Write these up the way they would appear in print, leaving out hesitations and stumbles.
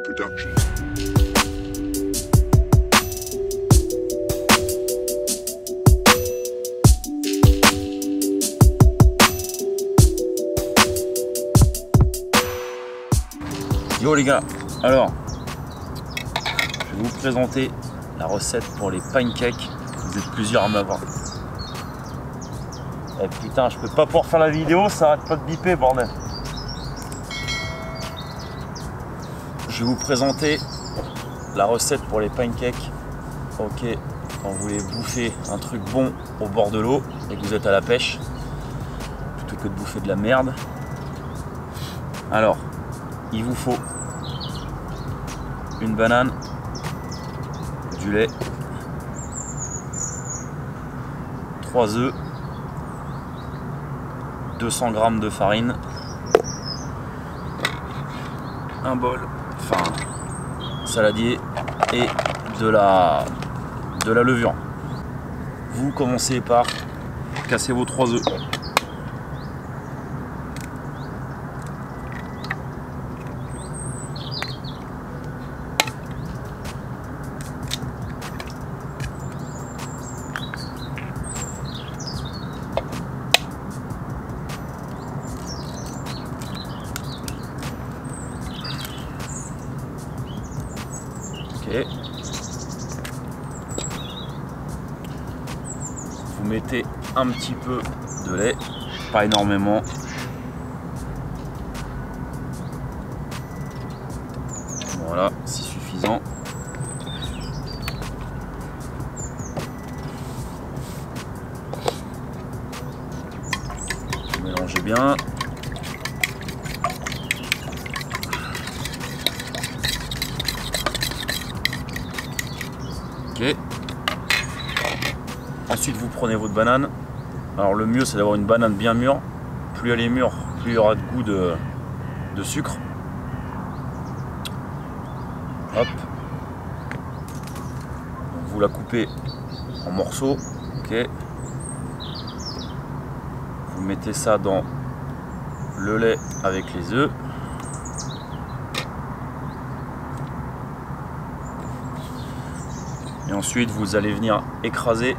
Production. Yo les gars, alors je vais vous présenter la recette pour les pancakes. Vous êtes plusieurs à m'avoir. Eh putain, je peux pas pouvoir faire la vidéo, ça arrête pas de biper, bordel. Je vais vous présenter la recette pour les pancakes. Ok, quand vous voulez bouffer un truc bon au bord de l'eau et que vous êtes à la pêche, plutôt que de bouffer de la merde. Alors, il vous faut une banane, du lait, 3 œufs, 200 g de farine, un bol, enfin saladier et de la levure. Vous commencez par casser vos 3 œufs. Ok. Vous mettez un petit peu de lait, pas énormément. Voilà, c'est suffisant. Vous mélangez bien. Ok. Ensuite vous prenez votre banane. Alors le mieux c'est d'avoir une banane bien mûre. Plus elle est mûre, plus il y aura de goût de sucre. Hop. Donc vous la coupez en morceaux. Ok. Vous mettez ça dans le lait avec les œufs. Et ensuite vous allez venir écraser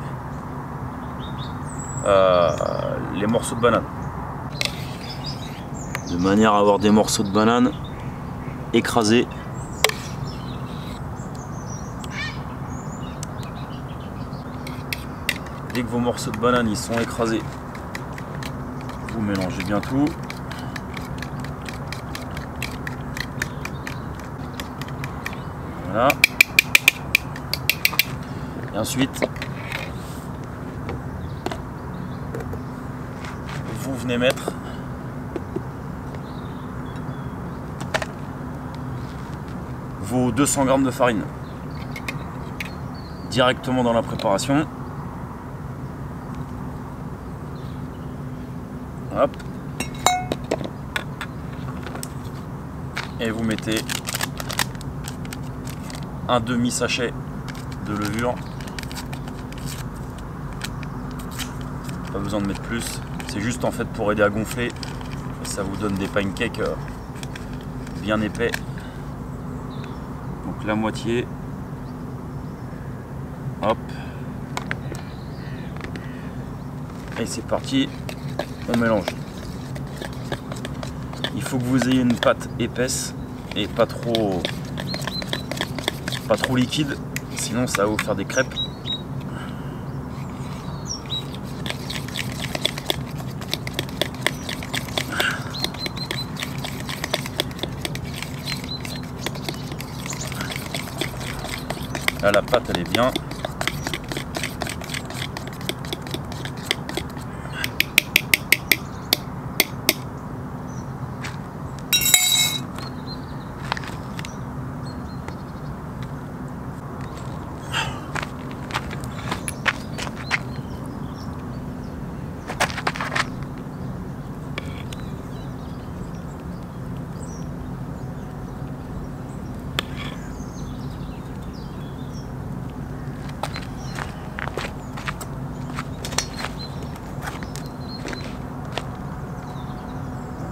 les morceaux de banane. De manière à avoir des morceaux de banane écrasés. Dès que vos morceaux de banane ils sont écrasés, vous mélangez bien tout. Voilà. Et ensuite, vous venez mettre vos 200 g de farine directement dans la préparation. Hop. Et vous mettez un demi-sachet de levure. Pas besoin de mettre plus, c'est juste en fait pour aider à gonfler et ça vous donne des pancakes bien épais. Donc la moitié, hop, et c'est parti, on mélange. Il faut que vous ayez une pâte épaisse et pas trop liquide, sinon ça va vous faire des crêpes. Là, la pâte elle est bien.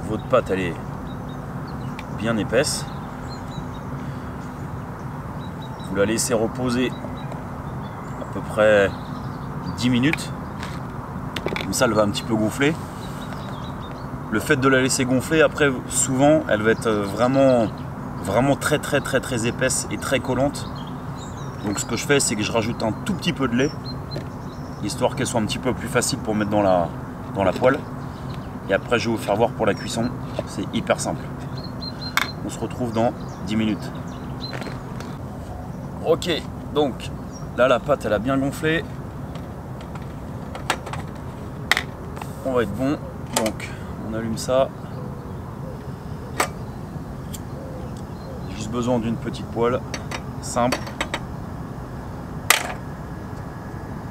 Votre pâte elle est bien épaisse. la laisser reposer à peu près 10 minutes. Comme ça, elle va un petit peu gonfler. Le fait de la laisser gonfler, après, souvent, elle va être vraiment très épaisse et très collante. Donc ce que je fais, c'est que je rajoute un tout petit peu de lait, histoire qu'elle soit un petit peu plus facile pour mettre dans la poêle. Et après, je vais vous faire voir pour la cuisson. C'est hyper simple. On se retrouve dans 10 minutes. Ok, donc là, la pâte, elle a bien gonflé. On va être bon. Donc, on allume ça. Juste besoin d'une petite poêle simple.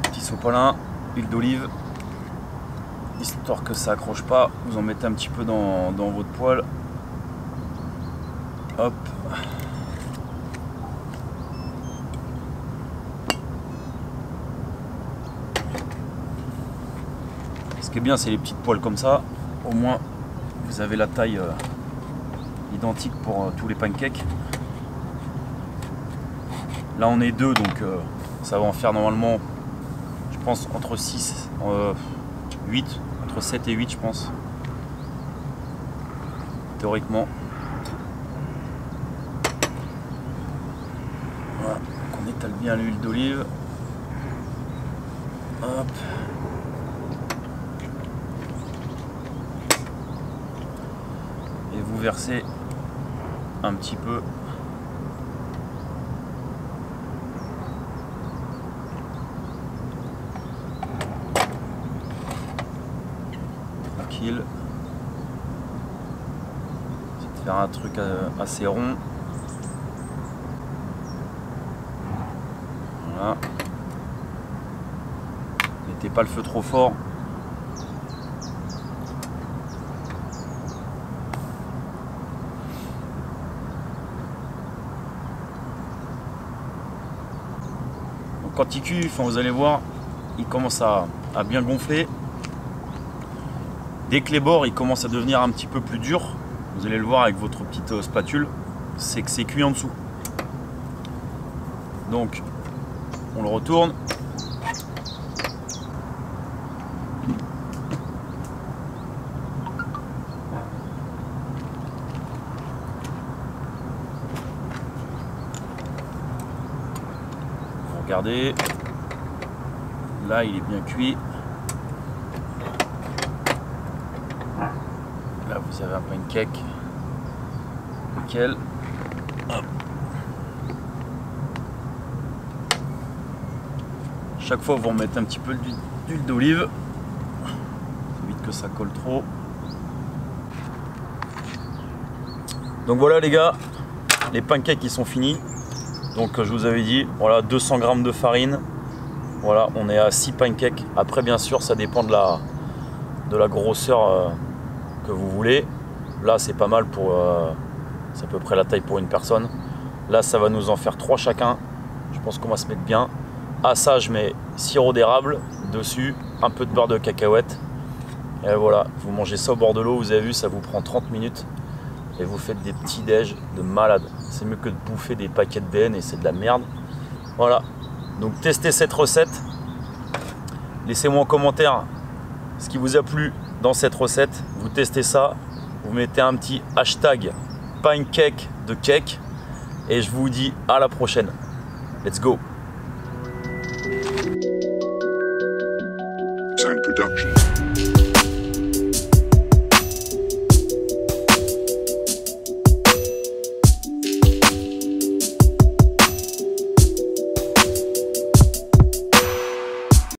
Petit sopalin, huile d'olive. Histoire que ça accroche pas, vous en mettez un petit peu dans votre poêle. Hop. Ce qui est bien, c'est les petites poêles comme ça. Au moins, vous avez la taille identique pour tous les pancakes. Là, on est deux, donc ça va en faire normalement, je pense, entre 6, 8. Entre 7 et 8, je pense, théoriquement. Voilà, on étale bien l'huile d'olive. Hop. Et vous versez un petit peu. C'est de faire un truc assez rond. Voilà. Mettez pas le feu trop fort. Donc quand il cuit, vous allez voir, il commence à bien gonfler. Dès que les bords ils commencent à devenir un petit peu plus durs, vous allez le voir avec votre petite spatule, c'est que c'est cuit en dessous. Donc on le retourne. Vous regardez, là il est bien cuit. Là vous avez un pancake nickel. Hop. Chaque fois vous remettez un petit peu d'huile d'olive, évite que ça colle trop. Donc voilà les gars, les pancakes qui sont finis. Donc je vous avais dit, voilà, 200 g de farine. Voilà, on est à 6 pancakes. Après bien sûr ça dépend de la grosseur que vous voulez. Là c'est pas mal pour c'est à peu près la taille pour une personne. Là ça va nous en faire 3 chacun. Je pense qu'on va se mettre bien. À ça je mets sirop d'érable dessus, un peu de beurre de cacahuète. Et voilà, vous mangez ça au bord de l'eau. Vous avez vu, ça vous prend 30 minutes. Et vous faites des petits déj de malade. C'est mieux que de bouffer des paquets de BN et c'est de la merde. Voilà, donc testez cette recette. Laissez-moi en commentaire ce qui vous a plu dans cette recette. Vous testez ça, vous mettez un petit hashtag pancake de cake. Et je vous dis à la prochaine. Let's go. Sound production.